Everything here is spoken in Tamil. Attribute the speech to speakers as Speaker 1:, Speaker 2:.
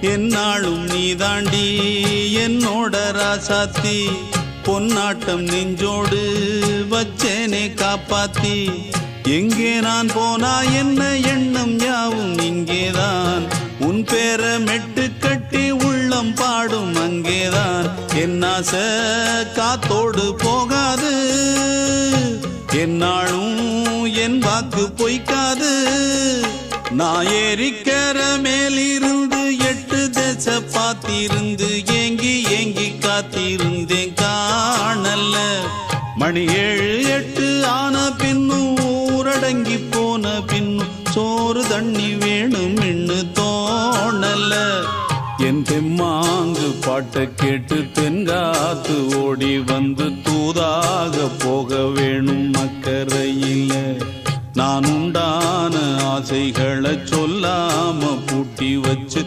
Speaker 1: என்னாலும் நீதாண்டி என்னோட ராசாத்தி பொன்னாட்டம் நெஞ்சோடு வச்சேனே காப்பாத்தி எங்கே நான் போனா என்ன எண்ணம் யாவும் இங்கேதான் உன் பேர மெட்டு கட்டி உள்ளம் பாடும் அங்கேதான் என் ஆசை காத்தோடு போகாது என்னாலும் என் வாக்கு பொய்க்காது நான் ஏறிக்கிற மேலிருந்து 8 தேச பார்த்திருந்து ஏங்கி ஏங்கி காத்திருந்தேன் காணல்ல மணி 7 8 ஆன பின்னும் ஊரடங்கி போன பின்னும் சோறு தண்ணி வேணும் இன்னு தோணல என் தெம்மாங்கு பாட்டை கேட்டு தென்காத்து ஓடி வந்து தூதாக போக வேணும் அக்கறையில நான் உண்டான ஆசைகளை சொல்லாம பூட்டி வச்சு